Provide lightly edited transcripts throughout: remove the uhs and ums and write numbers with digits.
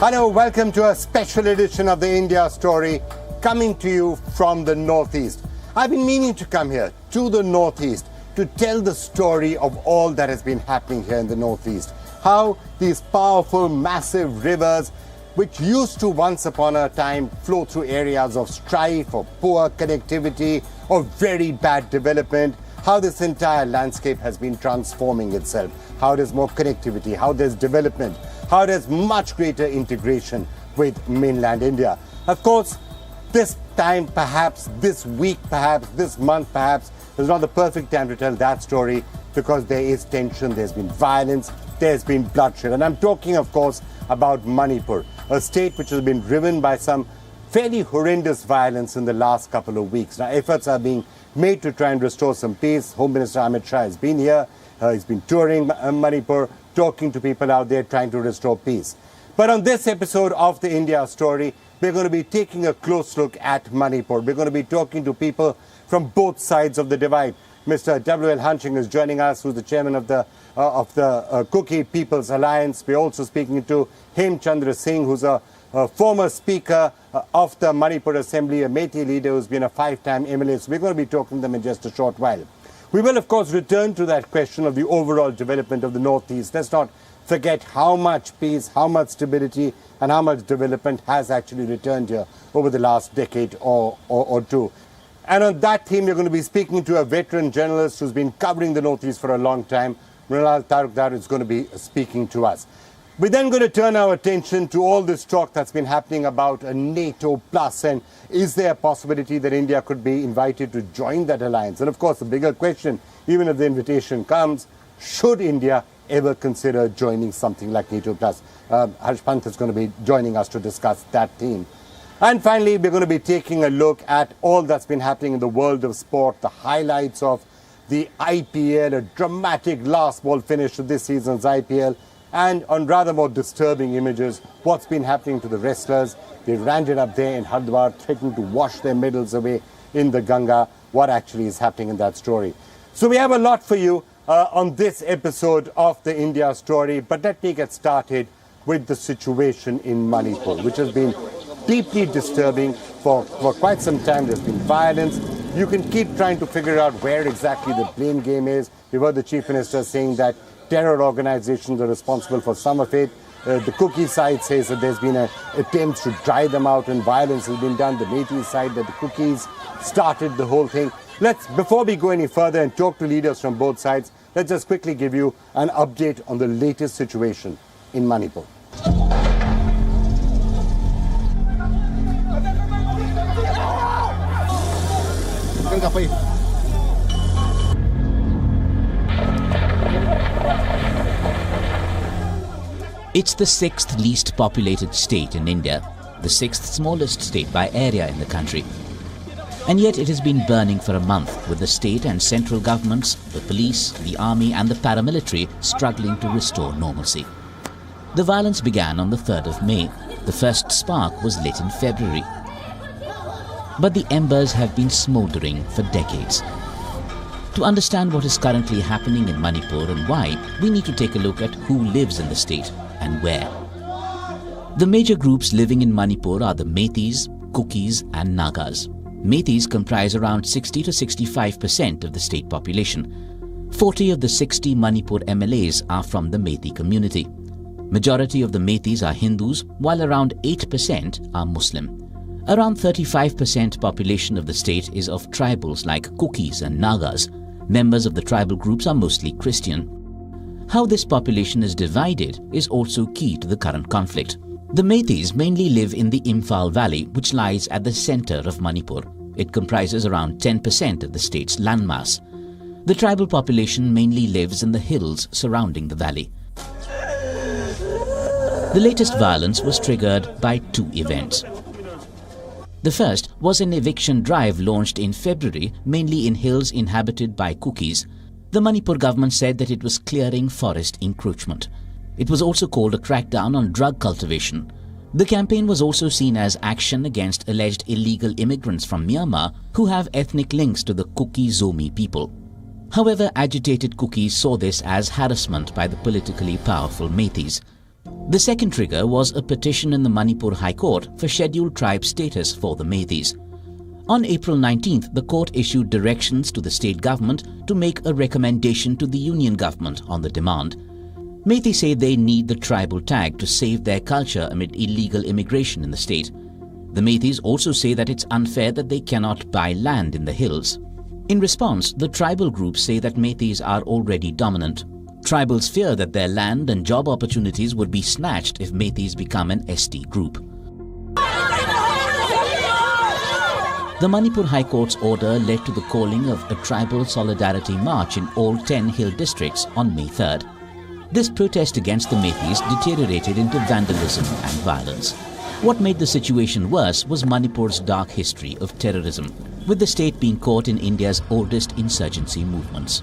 Hello, welcome to a special edition of the India Story, coming to you from the Northeast. I've been meaning to come here to the Northeast to tell the story of all that has been happening here in the Northeast. How these powerful, massive rivers, which used to once upon a time flow through areas of strife, or poor connectivity, or very bad development, how this entire landscape has been transforming itself, how there's more connectivity, how there's development, how there's much greater integration with mainland India. Of course, this time perhaps, this week perhaps, this month perhaps, is not the perfect time to tell that story because there is tension, there's been violence, there's been bloodshed. And I'm talking, of course, about Manipur, a state which has been driven by some fairly horrendous violence in the last couple of weeks. Now, efforts are being made to try and restore some peace. Home Minister Amit Shah has been here. He's been touring Manipur, talking to people out there, trying to restore peace. But on this episode of the India Story, we're going to be taking a close look at Manipur. We're going to be talking to people from both sides of the divide. Mr. WL Hangshing is joining us, who's the chairman of the Kuki People's Alliance. We're also speaking to Hemochandra Singh, who's a former speaker of the Manipur Assembly, a Meitei leader who's been a 5-time MLA. So we're going to be talking to them in just a short while. We will, of course, return to that question of the overall development of the Northeast. Let's not forget how much peace, how much stability, and how much development has actually returned here over the last decade or two. And on that theme, we're going to be speaking to a veteran journalist who's been covering the Northeast for a long time. Mrinal Tarukdar is going to be speaking to us. We're then going to turn our attention to all this talk that's been happening about a NATO plus, and is there a possibility that India could be invited to join that alliance? And of course, the bigger question, even if the invitation comes, should India ever consider joining something like NATO plus? Harsh Pant is going to be joining us to discuss that theme. And finally, we're going to be taking a look at all that's been happening in the world of sport, the highlights of the IPL, a dramatic last ball finish to this season's IPL, and on rather more disturbing images, what's been happening to the wrestlers. They landed up there in Hardwar, threatening to wash their medals away in the Ganga. What actually is happening in that story? So we have a lot for you on this episode of the India Story, but let me get started with the situation in Manipur, which has been deeply disturbing for quite some time. There's been violence. You can keep trying to figure out where exactly the blame game is. We've heard the Chief Minister saying that terror organizations are responsible for some of it. The Kuki side says that there's been attempts to dry them out and violence has been done. The Meitei side, that the Kukis started the whole thing. Before we go any further and talk to leaders from both sides, let's just quickly give you an update on the latest situation in Manipur. It's the 6th least populated state in India, the 6th smallest state by area in the country. And yet it has been burning for a month, with the state and central governments, the police, the army and the paramilitary struggling to restore normalcy. The violence began on the 3rd of May. The first spark was lit in February. But the embers have been smouldering for decades. To understand what is currently happening in Manipur and why, we need to take a look at who lives in the state and where. The major groups living in Manipur are the Meiteis, Kukis and Nagas. Meiteis comprise around 60 to 65% of the state population. 40 of the 60 Manipur MLAs are from the Meitei community. Majority of the Meiteis are Hindus, while around 8% are Muslim. Around 35% population of the state is of tribals like Kukis and Nagas. Members of the tribal groups are mostly Christian. How this population is divided is also key to the current conflict. The Meiteis mainly live in the Imphal Valley, which lies at the center of Manipur. It comprises around 10% of the state's landmass. The tribal population mainly lives in the hills surrounding the valley. The latest violence was triggered by 2 events. The first was an eviction drive launched in February, mainly in hills inhabited by Kukis. The Manipur government said that it was clearing forest encroachment. It was also called a crackdown on drug cultivation. The campaign was also seen as action against alleged illegal immigrants from Myanmar who have ethnic links to the Kuki Zomi people. However, agitated Kukis saw this as harassment by the politically powerful Meiteis. The second trigger was a petition in the Manipur High Court for scheduled tribe status for the Meiteis. On April 19th, the court issued directions to the state government to make a recommendation to the union government on the demand. Meiteis say they need the tribal tag to save their culture amid illegal immigration in the state. The Meiteis also say that it's unfair that they cannot buy land in the hills. In response, the tribal groups say that Meiteis are already dominant. Tribals fear that their land and job opportunities would be snatched if Meiteis become an ST group. The Manipur High Court's order led to the calling of a tribal solidarity march in all 10 hill districts on May 3rd. This protest against the Meiteis deteriorated into vandalism and violence. What made the situation worse was Manipur's dark history of terrorism, with the state being caught in India's oldest insurgency movements.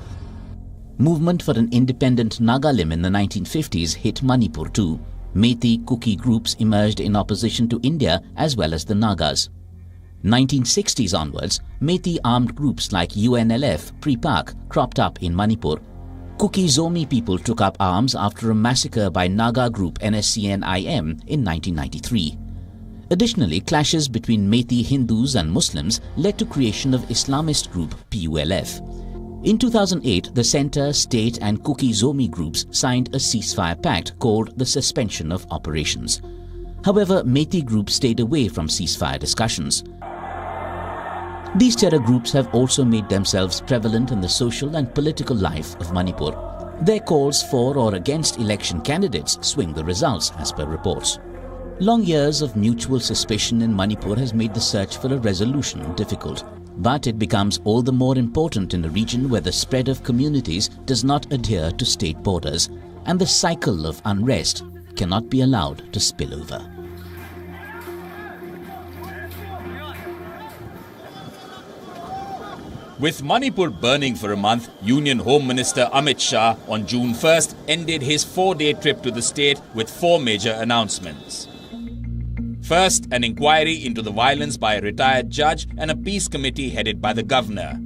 Movement for an independent Nagalim in the 1950s hit Manipur too. Meitei Kuki groups emerged in opposition to India as well as the Nagas. 1960s onwards, Meitei armed groups like UNLF, Pre-Pak cropped up in Manipur. Kuki Zomi people took up arms after a massacre by Naga group NSCN-IM in 1993. Additionally, clashes between Meitei Hindus and Muslims led to creation of Islamist group PULF. In 2008, the Centre, State and Kuki Zomi groups signed a ceasefire pact called the Suspension of Operations. However, Meitei groups stayed away from ceasefire discussions. These terror groups have also made themselves prevalent in the social and political life of Manipur. Their calls for or against election candidates swing the results, as per reports. Long years of mutual suspicion in Manipur has made the search for a resolution difficult. But it becomes all the more important in a region where the spread of communities does not adhere to state borders, and the cycle of unrest cannot be allowed to spill over. With Manipur burning for a month, Union Home Minister Amit Shah on June 1st ended his 4-day trip to the state with 4 major announcements. First, an inquiry into the violence by a retired judge and a peace committee headed by the governor.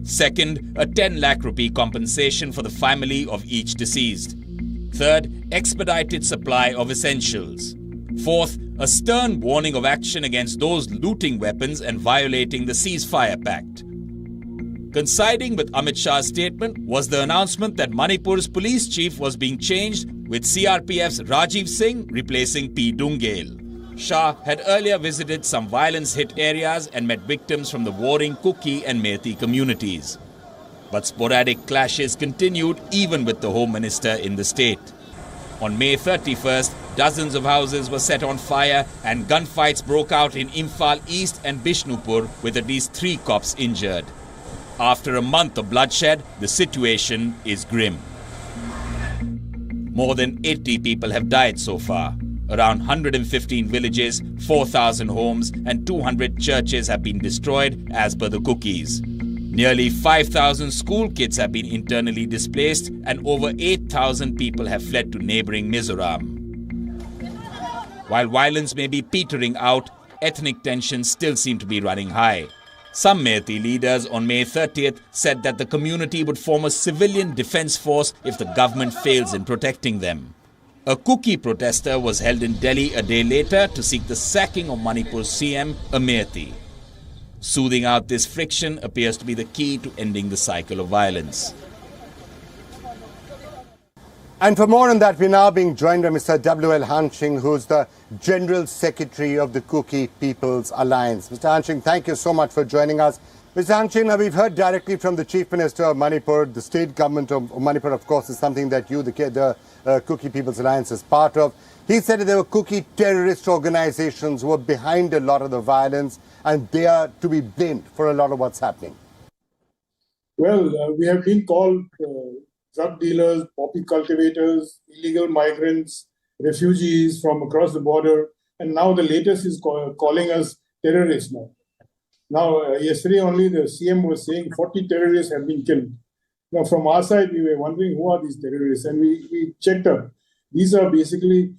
Second, a 10 lakh rupee compensation for the family of each deceased. Third, expedited supply of essentials. Fourth, a stern warning of action against those looting weapons and violating the ceasefire pact. Coinciding with Amit Shah's statement was the announcement that Manipur's police chief was being changed, with CRPF's Rajiv Singh replacing P. Dungale. Shah had earlier visited some violence-hit areas and met victims from the warring Kuki and Meitei communities. But sporadic clashes continued even with the Home Minister in the state. On May 31st, dozens of houses were set on fire and gunfights broke out in Imphal East and Bishnupur, with at least 3 cops injured. After a month of bloodshed, the situation is grim. More than 80 people have died so far. Around 115 villages, 4,000 homes and 200 churches have been destroyed as per the Kukis. Nearly 5,000 school kids have been internally displaced and over 8,000 people have fled to neighboring Mizoram. While violence may be petering out, ethnic tensions still seem to be running high. Some Meitei leaders on May 30th said that the community would form a civilian defense force if the government fails in protecting them. A Kuki protester was held in Delhi a day later to seek the sacking of Manipur's CM, a Meitei. Soothing out this friction appears to be the key to ending the cycle of violence. And for more on that, we're now being joined by Mr. WL Hangshing, who's the General Secretary of the Kuki People's Alliance. Mr. Hangshing, thank you so much for joining us. Mr. Hangshing, now we've heard directly from the Chief Minister of Manipur. The state government of Manipur, of course, is something that you, the Kuki People's Alliance, is part of. He said that there were Kuki terrorist organizations who were behind a lot of the violence, and they are to be blamed for a lot of what's happening. Well, we have been called drug dealers, poppy cultivators, illegal migrants, refugees from across the border, and now the latest is calling us terrorists now. Now, yesterday only the CM was saying 40 terrorists have been killed. Now, from our side, we were wondering who are these terrorists, and we checked up. These are basically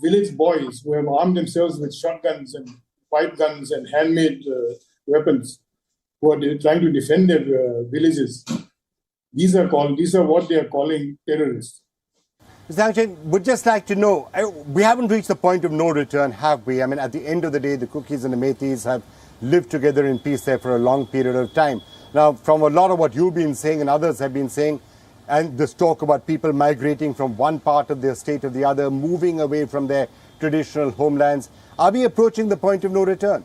village boys who have armed themselves with shotguns and pipe guns and handmade weapons, who are trying to defend their villages. These are what they are calling terrorists. Mr. Hangshing, would just like to know, we haven't reached the point of no return, have we? I mean, at the end of the day, the Kukis and the Metis have lived together in peace there for a long period of time. Now, from a lot of what you've been saying and others have been saying, and this talk about people migrating from one part of their state to the other, moving away from their traditional homelands, are we approaching the point of no return?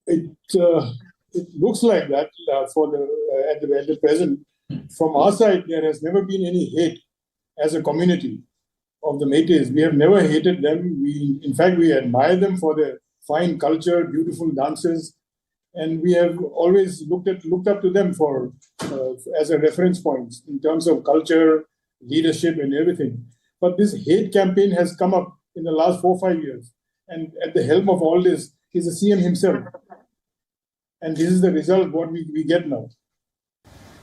It looks like that at the present. From our side, there has never been any hate as a community of the Metis. We have never hated them. In fact, we admire them for their fine culture, beautiful dances, and we have always looked up to them for as a reference point in terms of culture, leadership, and everything. But this hate campaign has come up in the last 4 or 5 years, and at the helm of all this is the CM himself. And this is the result what we get now.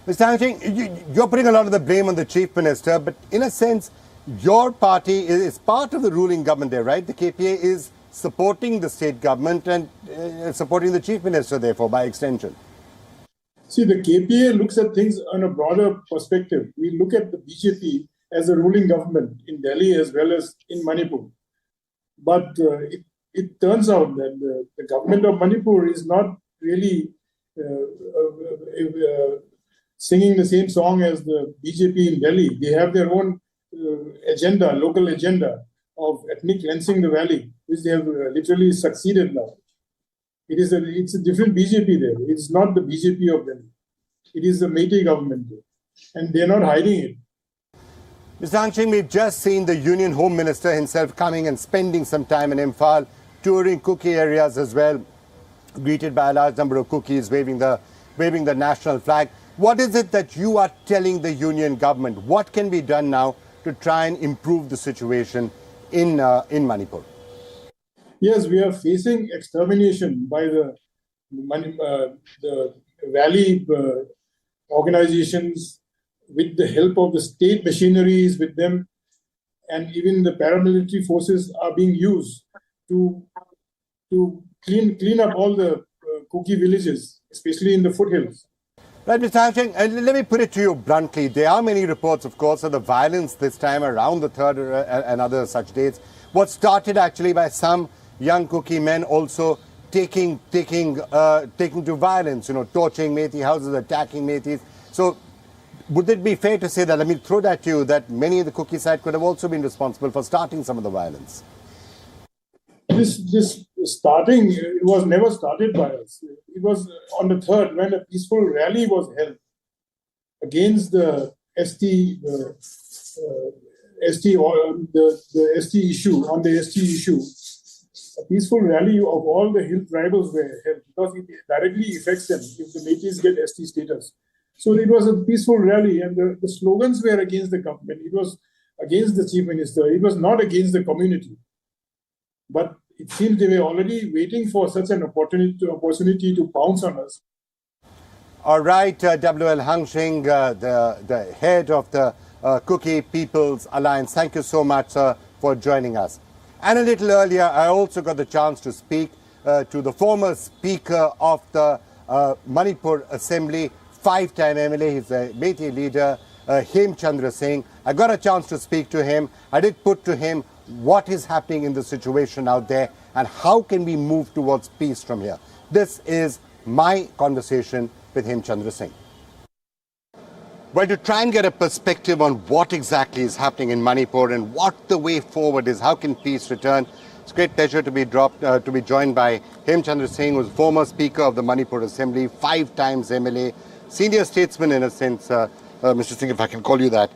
Mr. Hangshing, you're putting a lot of the blame on the Chief Minister, but in a sense, your party is part of the ruling government there, right? The KPA is supporting the state government and supporting the Chief Minister, therefore, by extension. See, the KPA looks at things on a broader perspective. We look at the BJP as a ruling government in Delhi as well as in Manipur. But it turns out that the government of Manipur is not really singing the same song as the BJP in Delhi. They have their own agenda, local agenda of ethnic cleansing the valley, which they have literally succeeded now. It's a different BJP there. It's not the BJP of Delhi. It is the Metis government there. And they're not hiding it. Mr. Hangshing, we've just seen the Union Home Minister himself coming and spending some time in Imphal, touring Kuki areas as well, greeted by a large number of Kukis waving the national flag. What is it that you are telling the union government? What can be done now to try and improve the situation in Manipur? Yes, we are facing extermination by the valley organizations with the help of the state machineries with them, and even the paramilitary forces are being used to clean up all the Kuki villages, especially in the foothills. Right, Mr. Hangshing, let me put it to you bluntly. There are many reports, of course, of the violence this time around the 3rd and other such dates. What started actually by some young Kuki men also taking to violence, torching Metis houses, attacking Metis. So would it be fair to say that, let me throw that to you, that many of the Kuki side could have also been responsible for starting some of the violence? This starting, it was never started by us. It was on the 3rd when a peaceful rally was held against the ST issue. A peaceful rally of all the hill tribals were held because it directly affects them if the Metis get ST status. So it was a peaceful rally, and the slogans were against the government. It was against the Chief Minister. It was not against the community. But it seems they were already waiting for such an opportunity to pounce on us. All right, WL Hangshing, the head of the Kuki People's Alliance, thank you so much, sir, for joining us. And a little earlier, I also got the chance to speak to the former Speaker of the Manipur Assembly, 5-time MLA, he's a Metis leader, Hemochandra Singh. I got a chance to speak to him. I did put to him what is happening in the situation out there and how can we move towards peace from here. This is my conversation with Hemochandra Singh. Well, to try and get a perspective on what exactly is happening in Manipur and what the way forward is, how can peace return, it's a great pleasure to be joined by Hemochandra Singh, who is former Speaker of the Manipur Assembly, 5 times MLA, senior statesman in a sense, Mr. Singh, if I can call you that.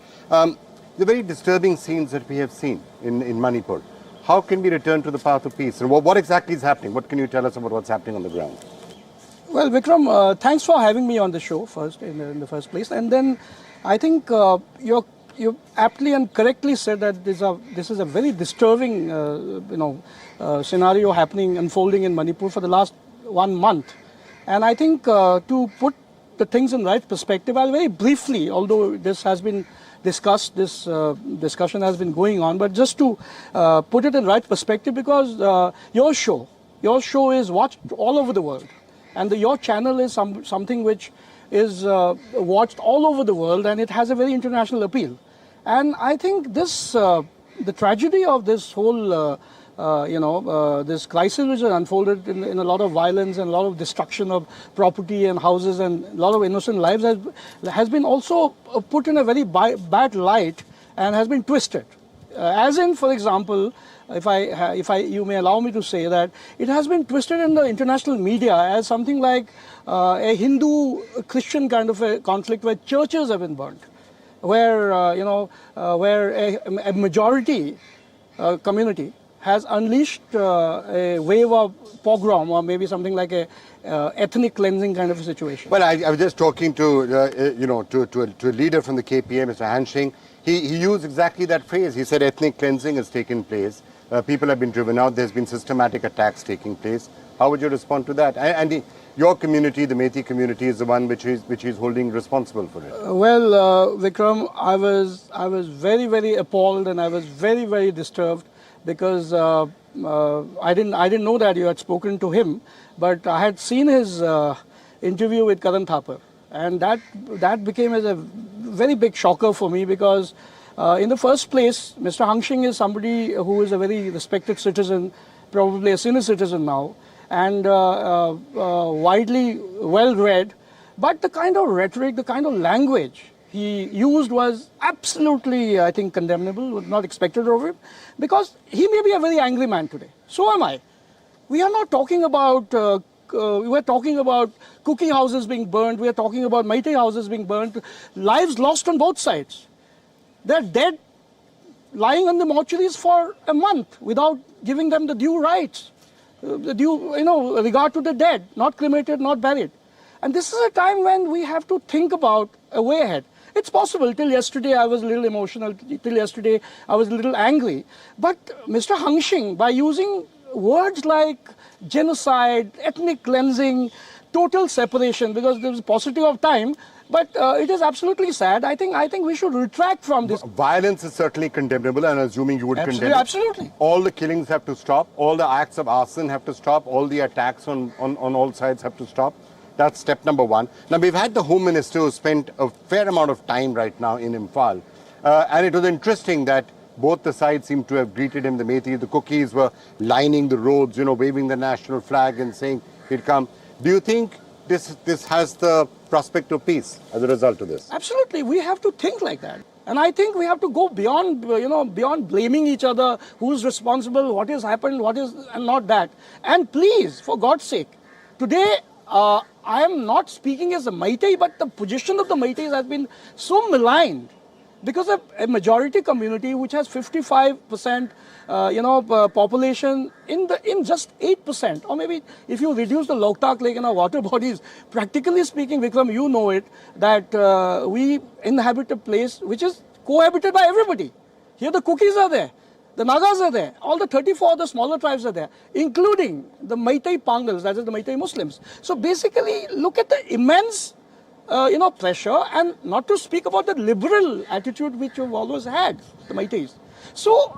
The very disturbing scenes that we have seen in Manipur. How can we return to the path of peace? And what exactly is happening? What can you tell us about what's happening on the ground? Well, Vikram, thanks for having me on the show first, in the first place. And then I think you aptly and correctly said that this is a very disturbing scenario unfolding in Manipur for the last 1 month. And I think to put the things in right perspective, I'll very briefly, although this has been discussed, this discussion has been going on, but just to put it in right perspective, because your show is watched all over the world. And your channel is something which is watched all over the world, and it has a very international appeal. And I think this, the tragedy of this whole, this crisis which has unfolded in a lot of violence and a lot of destruction of property and houses and a lot of innocent lives has been also put in a very bad light and has been twisted. As in, for example, you may allow me to say that it has been twisted in the international media as something like a Hindu-Christian kind of a conflict where churches have been burnt, where where a majority community has unleashed a wave of pogrom or maybe something like a ethnic cleansing kind of a situation. Well, I was just talking to to a leader from the KPA, Mr. Hangshing. He used exactly that phrase. He said ethnic cleansing has taken place. People have been driven out. There's been systematic attacks taking place. How would you respond to that? And your community, the Meitei community, is the one which is holding responsible for it. Vikram, I was very, very appalled and I was very, very disturbed because I didn't know that you had spoken to him, but I had seen his interview with Karan Thapar, and that became as a very big shocker for me because in the first place, Mr. Hangshing is somebody who is a very respected citizen, probably a senior citizen now, and widely well read, but the kind of rhetoric, the kind of language he used was absolutely, I think, condemnable, was not expected of him, because he may be a very angry man today. So am I. We are not talking about, we are talking about cookie houses being burned, we are talking about Meitei houses being burned, lives lost on both sides. They're dead, lying in the mortuaries for a month without giving them the due rights, the due, regard to the dead, not cremated, not buried. And this is a time when we have to think about a way ahead. It's possible, till yesterday I was a little emotional, till yesterday I was a little angry. But Mr. Hangshing, by using words like genocide, ethnic cleansing, total separation, because there was a paucity of time, but it is absolutely sad. I think we should retract from this. Violence is certainly condemnable, and assuming you would condemn it. Absolutely. All the killings have to stop. All the acts of arson have to stop. All the attacks on all sides have to stop. That's step number one. Now, we've had the Home Minister who spent a fair amount of time right now in Imphal. And it was interesting that both the sides seem to have greeted him. The Meitei, the cookies were lining the roads, waving the national flag and saying he'd come. Do you think this has the prospect of peace as a result of this? Absolutely. We have to think like that. And I think we have to go beyond, beyond blaming each other, who's responsible, what has happened, and not that. And please, for God's sake, today, I am not speaking as a Meitei, but the position of the Meiteis has been so maligned because of a majority community which has 55% population in just 8%, or maybe if you reduce the Loktak Lake and our water bodies, practically speaking, Vikram, you know it, that we inhabit a place which is cohabited by everybody. Here the cookies are there. The Nagas are there. All the 34 other smaller tribes are there, including the Meitei Pangals, that is the Meitei Muslims. So basically, look at the immense, pressure, and not to speak about the liberal attitude which you've always had, the Meiteis. So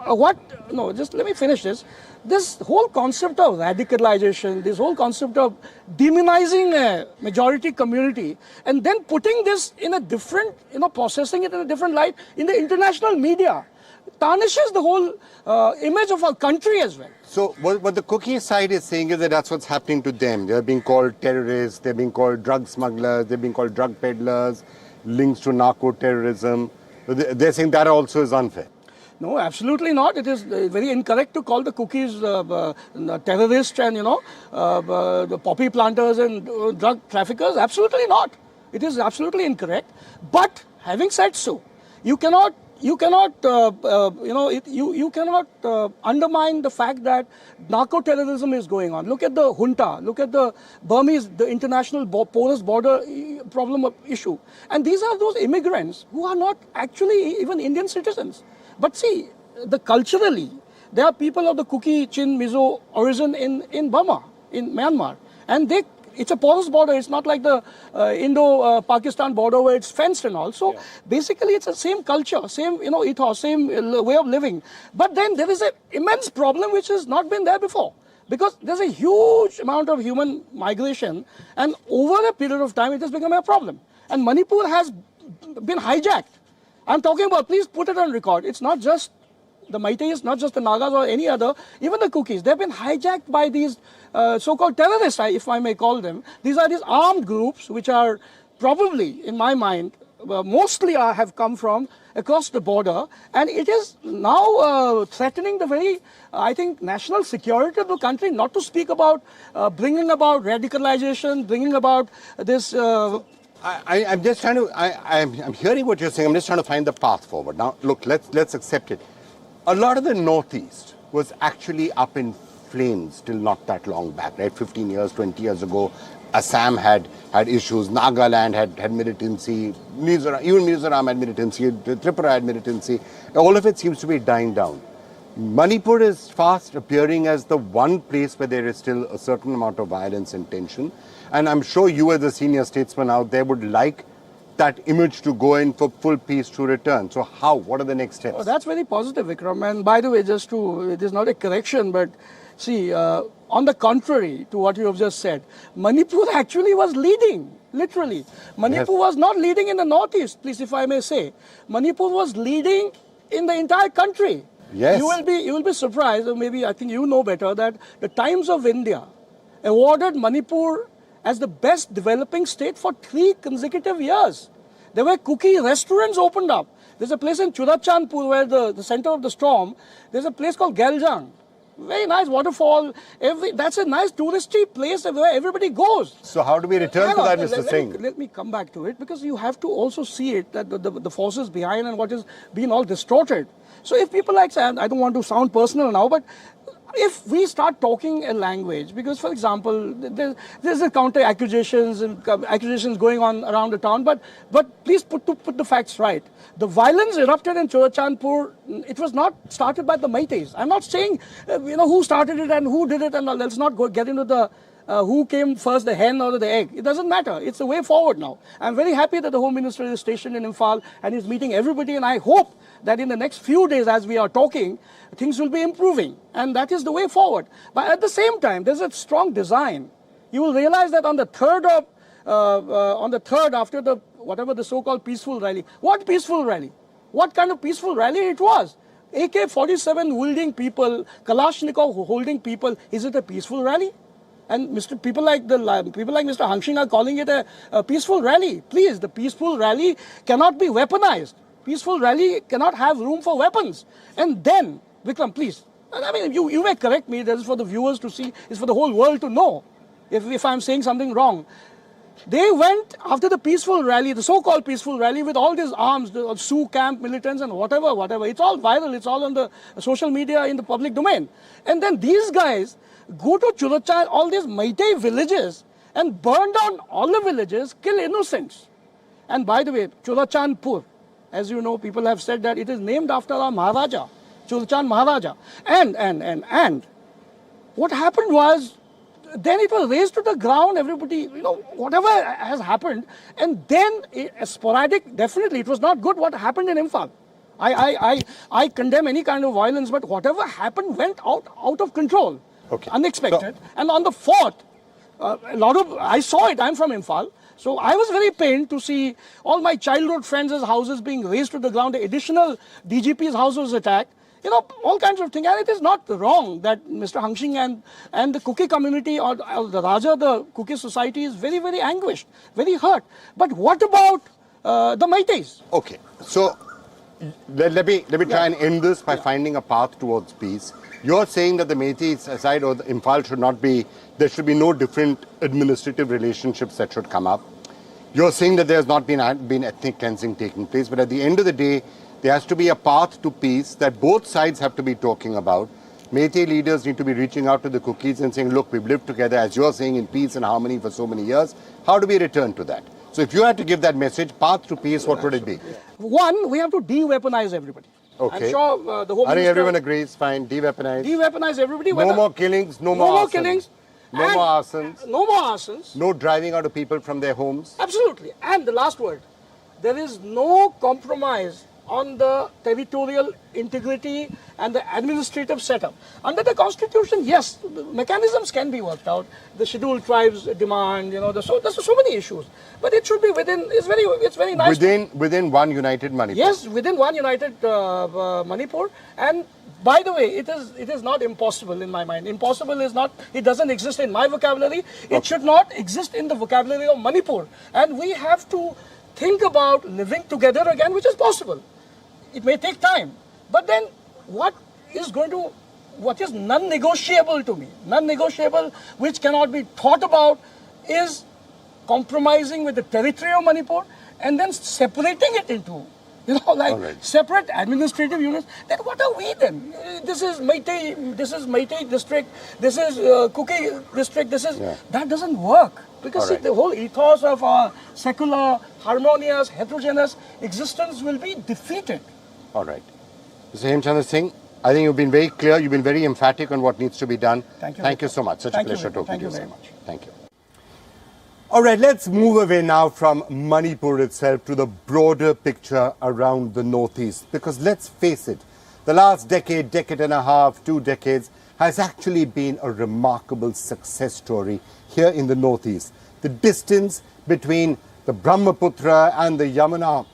just let me finish this. This whole concept of radicalization, this whole concept of demonizing a majority community, and then putting this in a different, processing it in a different light in the international media, tarnishes the whole image of our country as well. So what the cookie side is saying is that that's what's happening to them. They're being called terrorists, they're being called drug smugglers, they're being called drug peddlers, links to narco-terrorism. They're saying that also is unfair. No, absolutely not. It is very incorrect to call the cookies terrorists and, the poppy planters and drug traffickers. Absolutely not. It is absolutely incorrect. But having said so, you cannot undermine the fact that narco-terrorism is going on. Look at the junta, look at the Burmese, the international porous border problem issue. And these are those immigrants who are not actually even Indian citizens. But see, culturally, there are people of the Kuki, Chin, Mizo origin in Burma, in Myanmar. And it's a porous border. It's not like the Indo-Pakistan border where it's fenced and all. So basically, it's the same culture, same ethos, same way of living. But then there is an immense problem which has not been there before, because there's a huge amount of human migration, and over a period of time, it has become a problem. And Manipur has been hijacked. I'm talking about, please put it on record. It's not just the Meiteis, not just the Nagas or any other, even the Kukis. They've been hijacked by these so-called terrorists, if I may call them. These are these armed groups which are probably, in my mind, mostly have come from across the border, and it is now threatening the very, I think, national security of the country, not to speak about bringing about radicalization, bringing about this... I'm just trying to, I'm hearing what you're saying, I'm just trying to find the path forward. Now, look, let's accept it. A lot of the Northeast was actually up in flames till not that long back, right? 15 years, 20 years ago, Assam had issues, Nagaland had militancy, even Mizoram had militancy, Tripura had militancy. All of it seems to be dying down. Manipur is fast appearing as the one place where there is still a certain amount of violence and tension. And I'm sure you as a senior statesman out there would like that image to go in for full peace to return. So how? What are the next steps? Oh, that's very positive, Vikram. And by the way, it is not a correction, but see, on the contrary to what you have just said, Manipur actually was leading, literally. Manipur was not leading in the Northeast, please, if I may say. Manipur was leading in the entire country. Yes. You will be surprised, or maybe I think you know better, that the Times of India awarded Manipur as the best developing state for 3 consecutive years. There were Kuki restaurants opened up. There's a place in Churachandpur where the center of the storm, there's a place called Galjang. Very nice waterfall. That's a nice touristy place where everybody goes. So how do we return to that, Mr. Singh? Let me come back to it, because you have to also see it, that the forces behind and what is being all distorted. So if people like, say, I don't want to sound personal now, but if we start talking a language, because for example, there's a counter accusations and accusations going on around the town, but please put the facts right. The violence erupted in Churachandpur. It was not started by the Meiteis. I'm not saying who started it and who did it, and let's not get into the who came first, the hen or the egg. It doesn't matter. It's the way forward now. I'm very happy that the Home Minister is stationed in Imphal and is meeting everybody, and I hope that in the next few days as we are talking, things will be improving, and that is the way forward. But at the same time, there's a strong design. You will realize that on the third after the whatever the so-called peaceful rally. What peaceful rally? What kind of peaceful rally it was? AK-47 wielding people, Kalashnikov holding people. Is it a peaceful rally? And people like Mr. Hangshing are calling it a peaceful rally. Please, the peaceful rally cannot be weaponized. Peaceful rally cannot have room for weapons. And then, Vikram, please, I mean, you may correct me. This is for the viewers to see. It's for the whole world to know if I'm saying something wrong. They went after the peaceful rally, the so-called peaceful rally, with all these arms, the Sioux camp militants and whatever. It's all viral. It's all on the social media in the public domain. And then these guys go to Churachandpur, all these Meitei villages, and burn down all the villages, kill innocents. And by the way, Churachandpur, as you know, people have said that it is named after our Maharaja, Churachandpur Maharaja. And what happened was, then it was razed to the ground, everybody, whatever has happened. And then, sporadic, definitely, it was not good what happened in Imphal. I condemn any kind of violence, but whatever happened went out of control. Okay. Unexpected. And on the 4th, I saw it, I'm from Imphal. So I was very pained to see all my childhood friends' houses being razed to the ground. The additional DGP's house was attacked. All kinds of things. And it is not wrong that Mr. Hangshing and the Kuki community or the Raja, the Kuki society is very, very anguished, very hurt. But what about the Meiteis? Okay. So let me try and end this by finding a path towards peace. You're saying that the Meiteis side or the Imphal should not be, there should be no different administrative relationships that should come up. You're saying that there's not been ethnic cleansing taking place, but at the end of the day, there has to be a path to peace that both sides have to be talking about. Meitei leaders need to be reaching out to the Kukis and saying, look, we've lived together, as you're saying, in peace and harmony for so many years. How do we return to that? So if you had to give that message, path to peace, what would it be? One, we have to de-weaponize everybody. Okay. I'm sure the Home Minister... everyone agrees, fine, de-weaponize. De-weaponize everybody. No more killings, no more killings. No more arsons. No more arsons. No driving out of people from their homes. Absolutely. And the last word, there is no compromise on the territorial integrity and the administrative setup. Under the constitution, yes, mechanisms can be worked out. The scheduled tribes demand, there's so many issues. But it should be within, it's very nice. Within one united Manipur. Yes, within one united Manipur. And by the way, it is not impossible in my mind. Impossible is not, it doesn't exist in my vocabulary. It should not exist in the vocabulary of Manipur. And we have to think about living together again, which is possible. It may take time. But then what is non-negotiable to me, non-negotiable, which cannot be thought about, is compromising with the territory of Manipur and then separating it into, separate administrative units. Then what are we then? This is Meitei district, this is Kuki district, that doesn't work. Because the whole ethos of our secular, harmonious, heterogeneous existence will be defeated. All right. Mr. Hemochandra Singh, I think you've been very clear, you've been very emphatic on what needs to be done. Thank you so much. Such a pleasure talking to you. Thank you very much. Thank you. All right, let's move away now from Manipur itself to the broader picture around the Northeast. Because let's face it, the last decade and a half, 2 decades, has actually been a remarkable success story here in the Northeast. The distance between the Brahmaputra and the Yamuna,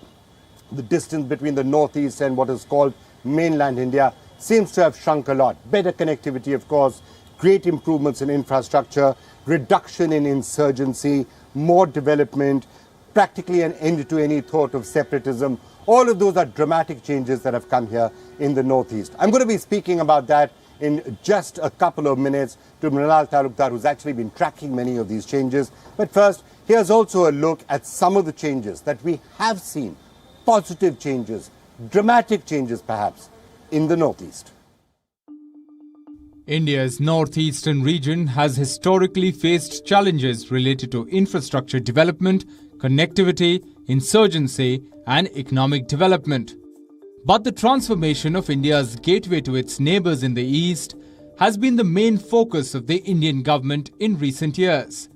the distance between the Northeast and what is called mainland India, seems to have shrunk a lot. Better connectivity, of course, great improvements in infrastructure, reduction in insurgency, more development, practically an end to any thought of separatism. All of those are dramatic changes that have come here in the Northeast. I'm going to be speaking about that in just a couple of minutes to Mrinal Talukdar, who's actually been tracking many of these changes. But first, here's also a look at some of the changes that we have seen, positive changes, dramatic changes perhaps, in the Northeast. India's northeastern region has historically faced challenges related to infrastructure development, connectivity, insurgency, and economic development. But the transformation of India's gateway to its neighbors in the east has been the main focus of the Indian government in recent years.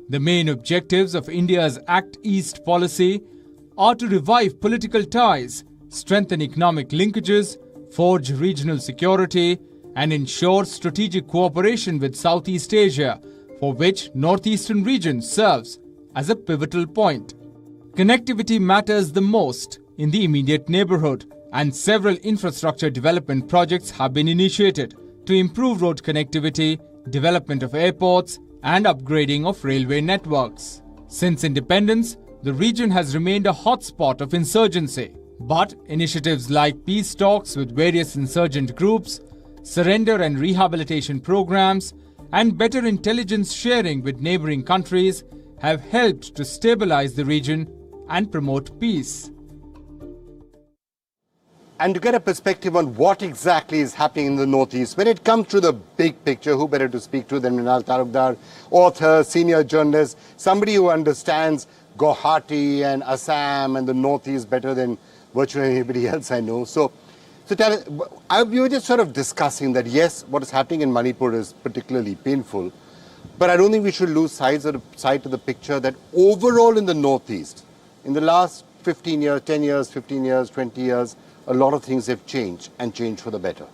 The main objectives of India's Act East policy are to revive political ties, strengthen economic linkages, forge regional security, and ensure strategic cooperation with Southeast Asia, for which northeastern region serves as a pivotal point. Connectivity matters the most in the immediate neighborhood, and several infrastructure development projects have been initiated to improve road connectivity, development of airports, and upgrading of railway networks. Since independence, the region has remained a hotspot of insurgency. But initiatives like peace talks with various insurgent groups, surrender and rehabilitation programs, and better intelligence sharing with neighboring countries have helped to stabilize the region and promote peace. And to get a perspective on what exactly is happening in the Northeast, when it comes to the big picture, who better to speak to than Mrinal Talukdar, author, senior journalist, somebody who understands Guwahati and Assam and the Northeast better than virtually anybody else I know. So tell us, we were just sort of discussing that, yes, what is happening in Manipur is particularly painful, but I don't think we should lose sight of the picture that overall in the Northeast, in the last 15 years, 10 years, 15 years, 20 years, a lot of things have changed and changed for the better.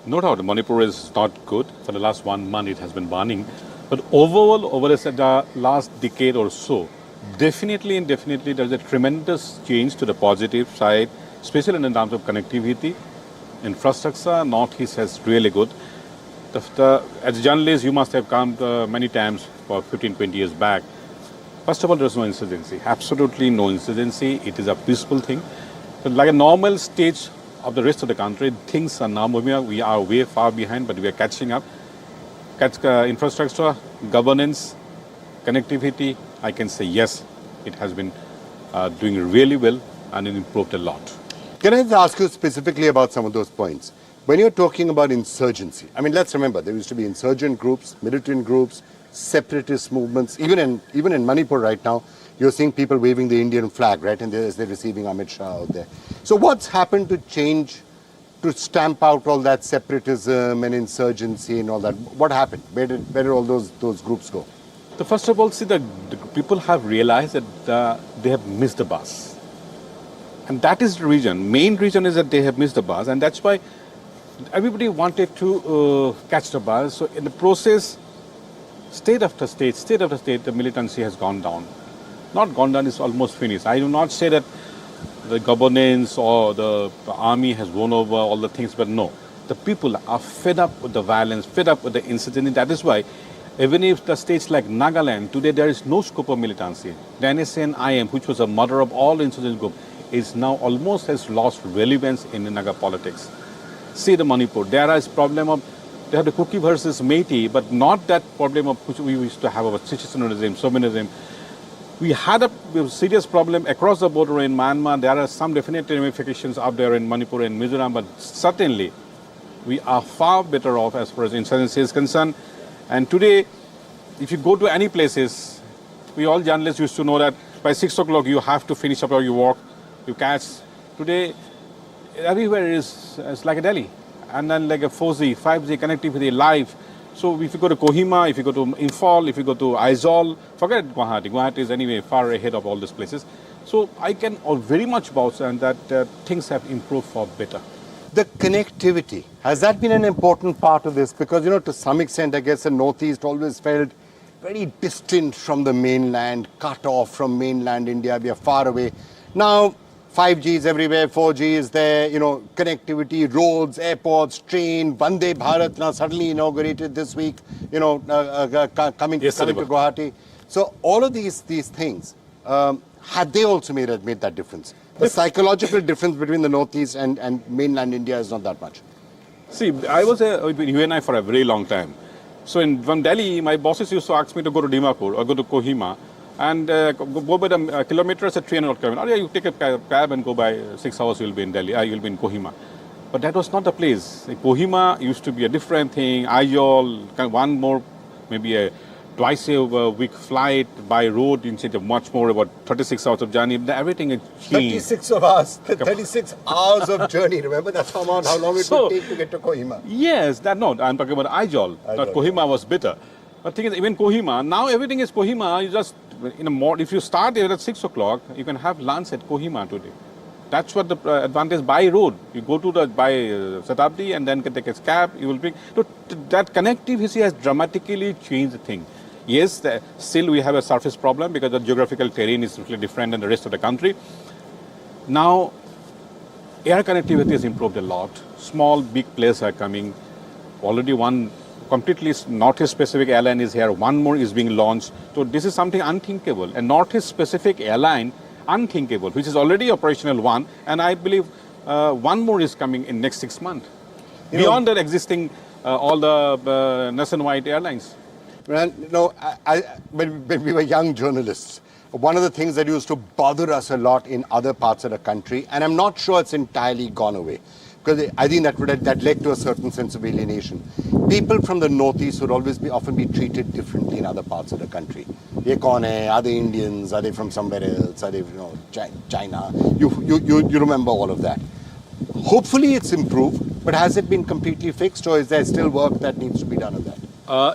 No doubt, Manipur is not good. For the last 1 month, it has been burning. But overall, over the last decade or so, definitely there's a tremendous change to the positive side, especially in terms of connectivity. Infrastructure, Northeast has really good. As a journalist, you must have come many times for 15, 20 years back. First of all, there's no insurgency. Absolutely no insurgency. It is a peaceful thing. But like a normal stage of the rest of the country, things are now moving up. We are way far behind, but we are catching up. Infrastructure, governance, connectivity, I can say yes, it has been doing really well and it improved a lot. Can I ask you specifically about some of those points? When you're talking about insurgency, I mean, let's remember, there used to be insurgent groups, militant groups, separatist movements. Even in Manipur right now, you're seeing people waving the Indian flag, right? And they're receiving Amit Shah out there. So what's happened to change, to stamp out all that separatism and insurgency and all that? What happened? Where did all those groups go? So first of all, see, the people have realized that they have missed the bus. And that is the reason. Main reason is that they have missed the bus, and that's why everybody wanted to catch the bus. So in the process, state after state, the militancy has gone down. Not gone down, it's almost finished. I do not say that the governance or the army has won over all the things, but no. The people are fed up with the violence, fed up with the insurgency. That is why, even if the states like Nagaland, today there is no scope of militancy. The NSNIM, which was a mother of all insurgent groups, is now almost has lost relevance in the Naga politics. See the Manipur, there is problem of, they have the Kuki versus Meitei, but not that problem of which we used to have about secessionism, chauvinism. We had a serious problem across the border in Myanmar. There are some definite ramifications out there in Manipur and Mizoram, but certainly we are far better off as far as insurgency is concerned. And today, if you go to any places, we all journalists used to know that by 6 o'clock you have to finish up your work, you catch. Today, everywhere is like a Delhi. And then like a 4G, 5G connectivity live. So if you go to Kohima, if you go to Imphal, if you go to Aizawl, forget Guwahati. Guwahati is anyway far ahead of all these places. So I can very much vouch and that things have improved for better. The connectivity, has that been an important part of this? Because, you know, to some extent, I guess the Northeast always felt very distant from the mainland, cut off from mainland India. We are far away. Now, 5G is everywhere, 4G is there, you know, connectivity, roads, airports, train, Vande Bharat now suddenly inaugurated this week, you know, coming to Guwahati. So all of these things, had they also made that difference? The psychological difference between the Northeast and mainland India is not that much. See, I was with UNI for a very long time. So from Delhi, my bosses used to ask me to go to Dimapur or go to Kohima and go by the kilometers at 300 kilometers. Oh, yeah, you take a cab and go by 6 hours, you'll be in Delhi, you'll be in Kohima. But that was not the place. Kohima used to be a different thing. Aizawl, one more, maybe twice a week flight by road instead of much more, about 36 hours of journey. Everything is changed. 36 hours of journey. Remember, that's how long it would take to get to Kohima. Yes, I'm talking about Aizawl. But Kohima was better. But the thing is, even Kohima, now everything is Kohima. You just, if you start here at 6 o'clock, you can have lunch at Kohima today. That's what the advantage by road. You go to by Shatabdi and then can take a cab, you will bring. So that connectivity has dramatically changed the thing. Yes, still we have a surface problem because the geographical terrain is totally different than the rest of the country. Now, air connectivity has improved a lot. Small, big planes are coming. Already one completely Northeast specific airline is here. One more is being launched. So this is something unthinkable. A Northeast specific airline, unthinkable, which is already operational one. And I believe one more is coming in next 6 months. Beyond the existing, all the nationwide airlines. Well, when we were young journalists, one of the things that used to bother us a lot in other parts of the country, and I'm not sure it's entirely gone away, because I think that led to a certain sense of alienation. People from the Northeast would often be treated differently in other parts of the country. Ye kaun hai? Are they Indians? Are they from somewhere else? Are they, China? You remember all of that. Hopefully it's improved, but has it been completely fixed, or is there still work that needs to be done on that?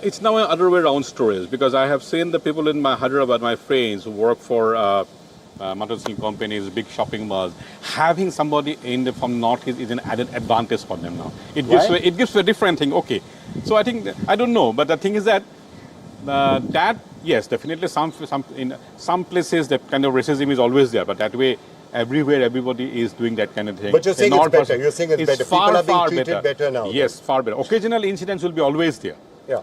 It's now an other way around stories, because I have seen the people in my Hyderabad, my friends who work for motorcycle companies, big shopping malls, having somebody from Northeast is an added advantage for them now. It gives a different thing. Okay, so I think I don't know, but the thing is that yes, definitely in some places that kind of racism is always there, but that way everywhere everybody is doing that kind of thing. But you're saying it's better. You're saying it's better. Far, people are being treated better now. Yes, far better. Occasional incidents will be always there. Yeah.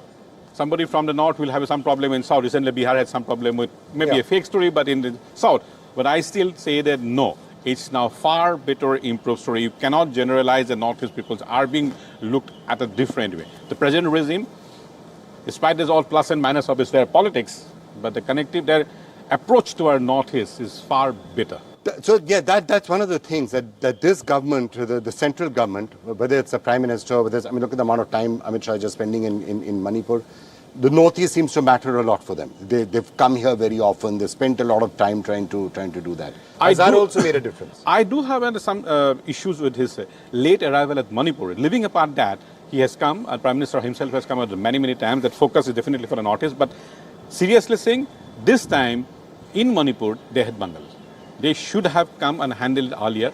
Somebody from the north will have some problem in south. Recently, Bihar had some problem with maybe a fake story, but in the south. But I still say that no, it's now far better improved story. You cannot generalize the Northeast peoples are being looked at a different way. The present regime, despite there's all plus and minus of their politics, but their approach to our Northeast is far better. So yeah, that's one of the things that this government, the central government, whether it's the Prime Minister, look at the amount of time Amit Shah is just spending in Manipur. The Northeast seems to matter a lot for them. They've come here very often. They've spent a lot of time trying to do that. Has that also made a difference? I do have some issues with his late arrival at Manipur. Leaving apart that, he has come, Prime Minister himself has come many times. That focus is definitely for the Northeast. But seriously saying, this time in Manipur, they had bungled. They should have come and handled it earlier.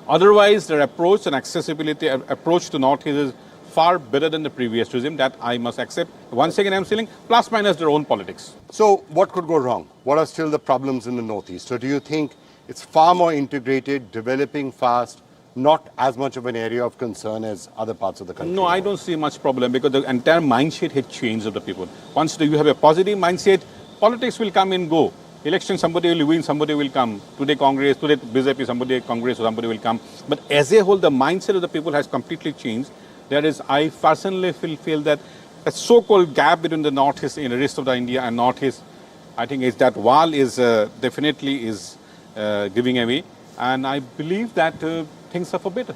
Otherwise, their approach and accessibility approach to Northeast is far better than the previous regime. That I must accept. Once again, I'm saying plus minus their own politics. So what could go wrong? What are still the problems in the Northeast? So do you think it's far more integrated, developing fast, not as much of an area of concern as other parts of the country? No, I don't see much problem because the entire mindset has changed of the people. Once you have a positive mindset, politics will come and go. Election, somebody will win, somebody will come. Today Congress, today BJP, somebody Congress, somebody will come. But as a whole, the mindset of the people has completely changed. There is, I personally feel that a so-called gap between the Northeast and the rest of the India and Northeast, I think is that wall is definitely is giving away. And I believe that things are for better.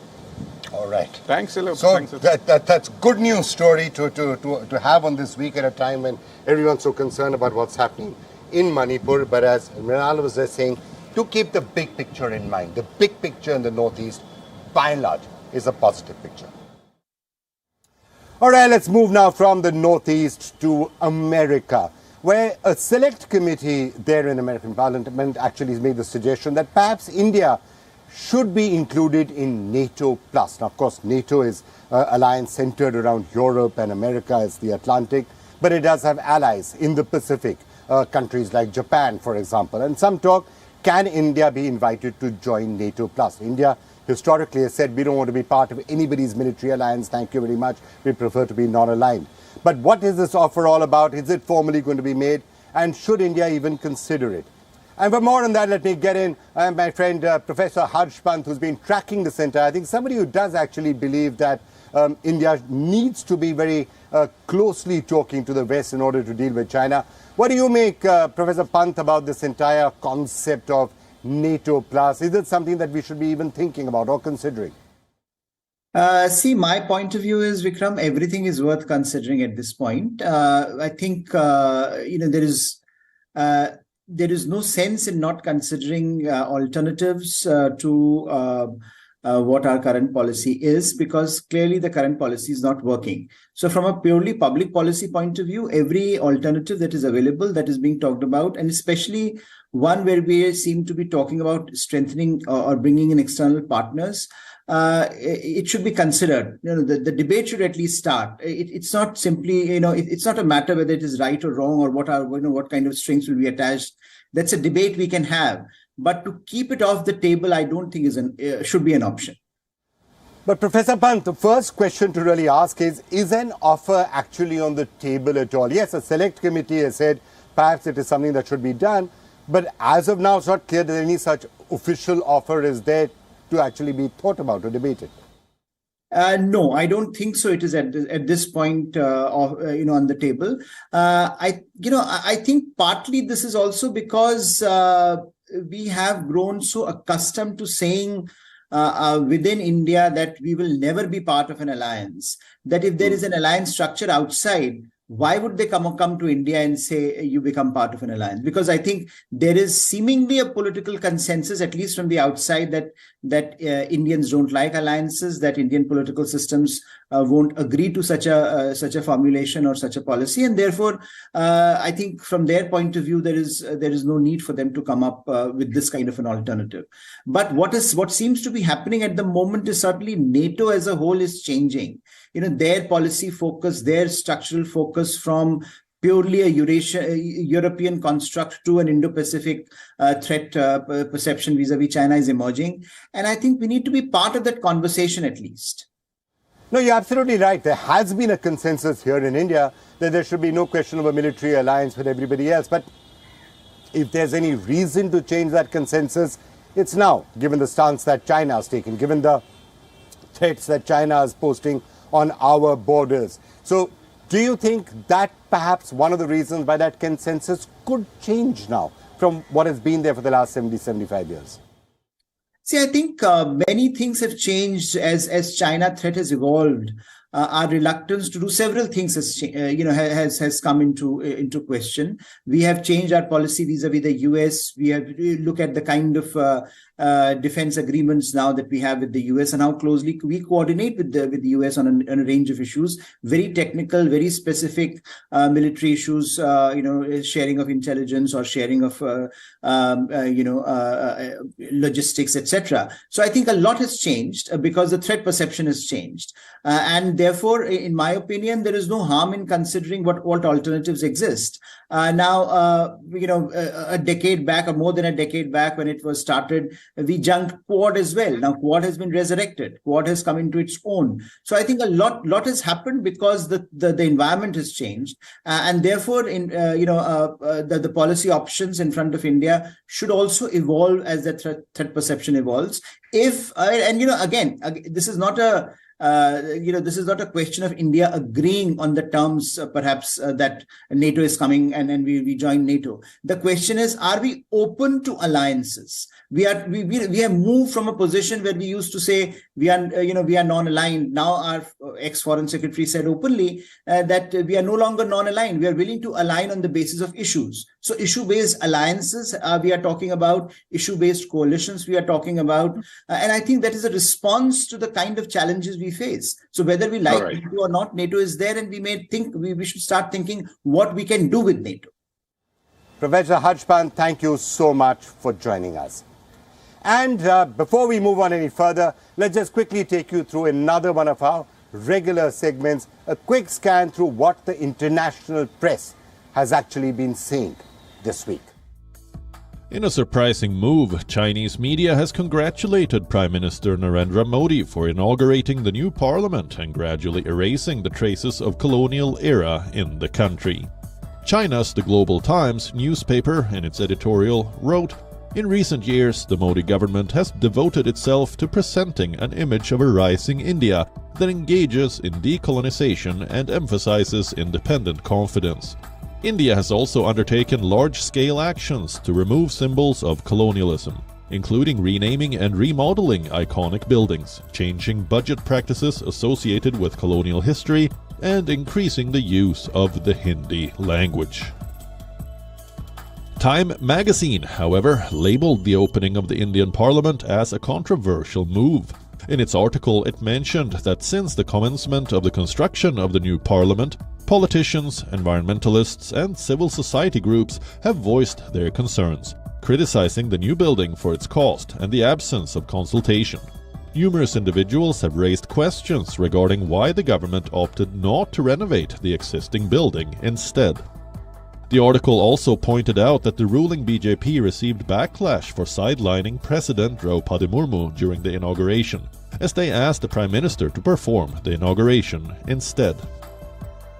All right. Thanks, hello. So Thanks, that's good news story to have on this week at a time when everyone's so concerned about what's happening in Manipur. But as Mrinal was just saying, to keep the big picture in mind, the big picture in the Northeast, by and large, is a positive picture. All right, let's move now from the Northeast to America, where a select committee there in American Parliament actually has made the suggestion that perhaps India should be included in NATO plus. Now, of course, NATO is an alliance centered around Europe and America as the Atlantic, but it does have allies in the Pacific, countries like Japan, for example. And some talk, can India be invited to join NATO plus? India historically has said, we don't want to be part of anybody's military alliance, thank you very much, we prefer to be non-aligned. But what is this offer all about? Is it formally going to be made? And should India even consider it? And for more on that, let me get in my friend Professor Harsh Pant, who's been tracking the centre. I think somebody who does actually believe that India needs to be very closely talking to the West in order to deal with China. What do you make, Professor Pant, about this entire concept of NATO plus? Is it something that we should be even thinking about or considering? See, my point of view is, Vikram, everything is worth considering at this point. I think there is no sense in not considering alternatives to what our current policy is, because clearly the current policy is not working. So from a purely public policy point of view, every alternative that is available, that is being talked about, and especially one where we seem to be talking about strengthening or bringing in external partners, it should be considered. The debate should at least start. It's not simply, it's not a matter whether it is right or wrong or what kind of strings will be attached. That's a debate we can have. But to keep it off the table, I don't think should be an option. But Professor Pant, the first question to really ask is an offer actually on the table at all? Yes, a select committee has said perhaps it is something that should be done. But as of now, it's not clear that any such official offer is there to actually be thought about or debated. No, I don't think so. It is at this point, on the table. I think partly this is also because we have grown so accustomed to saying within India that we will never be part of an alliance, that if there is an alliance structure outside, why would they come to India and say you become part of an alliance? Because I think there is seemingly a political consensus, at least from the outside, that Indians don't like alliances, that Indian political systems won't agree to such a formulation or such a policy, and therefore, I think from their point of view, there is no need for them to come up with this kind of an alternative. But what seems to be happening at the moment is certainly NATO as a whole is changing. Their policy focus, their structural focus from purely a European construct to an Indo-Pacific threat perception vis-a-vis China is emerging. And I think we need to be part of that conversation at least. No, you're absolutely right. There has been a consensus here in India that there should be no question of a military alliance with everybody else. But if there's any reason to change that consensus, it's now, given the stance that China has taken, given the threats that China is posting on our borders. So do you think that perhaps one of the reasons why that consensus could change now from what has been there for the last 70, 75 years? See, I think many things have changed as China threat has evolved. Our reluctance to do several things has come into question. We have changed our policy vis-a-vis the US. We have look at the kind of defense agreements now that we have with the US, and how closely we coordinate with the US on a range of issues, very technical, very specific military issues, sharing of intelligence or sharing of logistics, etc. So I think a lot has changed because the threat perception has changed, and therefore, in my opinion, there is no harm in considering what alternatives exist. Now, a decade back, or more than a decade back, when it was started, we junked Quad as well. Now Quad has been resurrected. Quad has come into its own. So I think a lot has happened because the environment has changed, and therefore, the policy options in front of India should also evolve as the threat perception evolves. This is not a this is not a question of India agreeing on the terms, perhaps, that NATO is coming and we join NATO. The question is, are we open to alliances? We have moved from a position where we used to say we are non-aligned. Now our ex-foreign secretary said openly that we are no longer non-aligned. We are willing to align on the basis of issues. So issue-based alliances we are talking about, issue-based coalitions we are talking about, and I think that is a response to the kind of challenges we face. So whether we like NATO or not, NATO is there, and we should start thinking what we can do with NATO. Professor Hajpan, thank you so much for joining us. And before we move on any further, let's just quickly take you through another one of our regular segments, a quick scan through what the international press has actually been saying this week. In a surprising move, Chinese media has congratulated Prime Minister Narendra Modi for inaugurating the new parliament and gradually erasing the traces of colonial era in the country. China's The Global Times newspaper, in its editorial, wrote, "In recent years, the Modi government has devoted itself to presenting an image of a rising India that engages in decolonization and emphasizes independent confidence. India has also undertaken large-scale actions to remove symbols of colonialism, including renaming and remodeling iconic buildings, changing budget practices associated with colonial history, and increasing the use of the Hindi language." Time magazine, however, labeled the opening of the Indian parliament as a controversial move. In its article, it mentioned that since the commencement of the construction of the new parliament, politicians, environmentalists, and civil society groups have voiced their concerns, criticizing the new building for its cost and the absence of consultation. Numerous individuals have raised questions regarding why the government opted not to renovate the existing building instead. The article also pointed out that the ruling BJP received backlash for sidelining President Draupadi Murmu during the inauguration, as they asked the Prime Minister to perform the inauguration instead.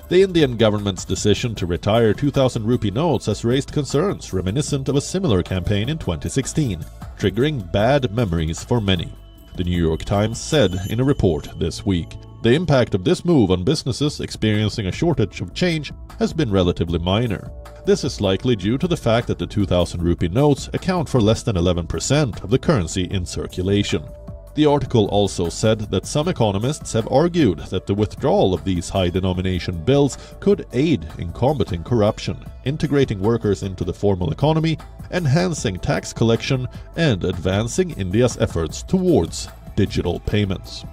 The Indian government's decision to retire 2,000 rupee notes has raised concerns reminiscent of a similar campaign in 2016, triggering bad memories for many. The New York Times said in a report this week. The impact of this move on businesses experiencing a shortage of change has been relatively minor. This is likely due to the fact that the 2,000 rupee notes account for less than 11% of the currency in circulation. The article also said that some economists have argued that the withdrawal of these high-denomination bills could aid in combating corruption, integrating workers into the formal economy, enhancing tax collection, and advancing India's efforts towards digital payments.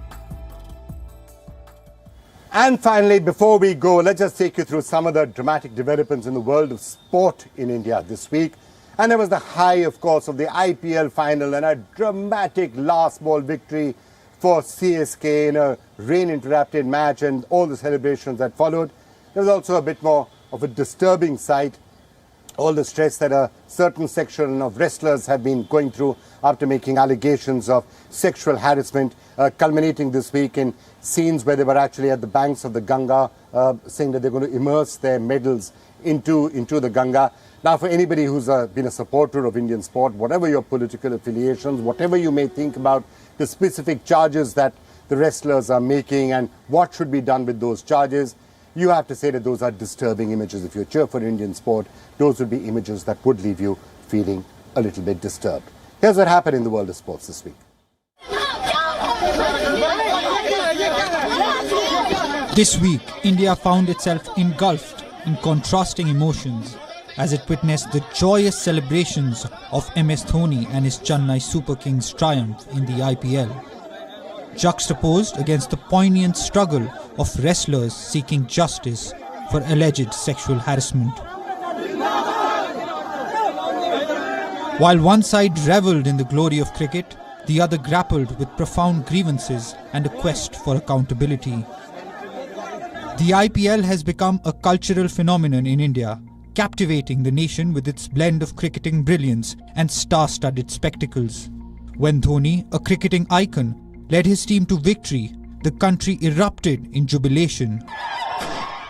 And finally, before we go, let's just take you through some of the dramatic developments in the world of sport in India this week. And there was the high, of course, of the IPL final and a dramatic last ball victory for CSK in a rain-interrupted match and all the celebrations that followed. There was also a bit more of a disturbing sight, all the stress that a certain section of wrestlers have been going through after making allegations of sexual harassment, culminating this week in scenes where they were actually at the banks of the Ganga, saying that they're going to immerse their medals into the Ganga. Now, for anybody who's been a supporter of Indian sport, whatever your political affiliations, whatever you may think about the specific charges that the wrestlers are making and what should be done with those charges, you have to say that those are disturbing images. If you cheer for Indian sport, those would be images that would leave you feeling a little bit disturbed. Here's what happened in the world of sports this week. This week, India found itself engulfed in contrasting emotions as it witnessed the joyous celebrations of MS Dhoni and his Chennai Super Kings' triumph in the IPL, juxtaposed against the poignant struggle of wrestlers seeking justice for alleged sexual harassment. While one side revelled in the glory of cricket, the other grappled with profound grievances and a quest for accountability. The IPL has become a cultural phenomenon in India, captivating the nation with its blend of cricketing brilliance and star-studded spectacles. When Dhoni, a cricketing icon, led his team to victory, the country erupted in jubilation.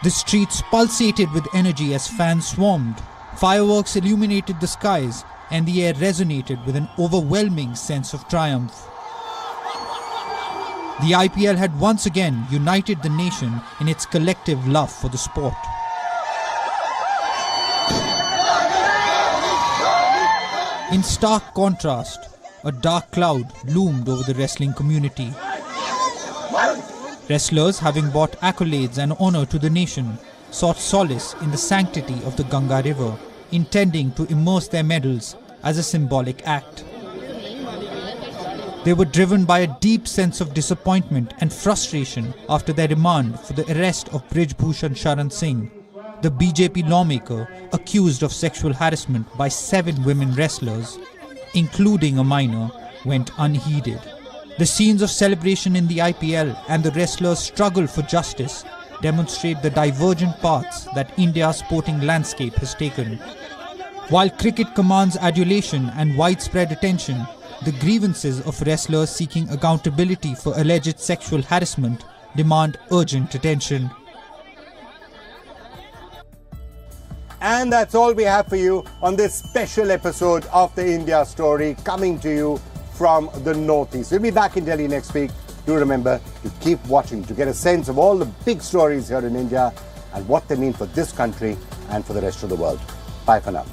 The streets pulsated with energy as fans swarmed, fireworks illuminated the skies, and the air resonated with an overwhelming sense of triumph. The IPL had once again united the nation in its collective love for the sport. In stark contrast, a dark cloud loomed over the wrestling community. Wrestlers, having brought accolades and honor to the nation, sought solace in the sanctity of the Ganga River, intending to immerse their medals as a symbolic act. They were driven by a deep sense of disappointment and frustration after their demand for the arrest of Brij Bhushan Sharan Singh, the BJP lawmaker accused of sexual harassment by 7 women wrestlers, including a minor, went unheeded. The scenes of celebration in the IPL and the wrestlers' struggle for justice demonstrate the divergent paths that India's sporting landscape has taken. While cricket commands adulation and widespread attention, the grievances of wrestlers seeking accountability for alleged sexual harassment demand urgent attention. And that's all we have for you on this special episode of the India Story, coming to you from the Northeast. We'll be back in Delhi next week. Do remember to keep watching to get a sense of all the big stories here in India and what they mean for this country and for the rest of the world. Bye for now.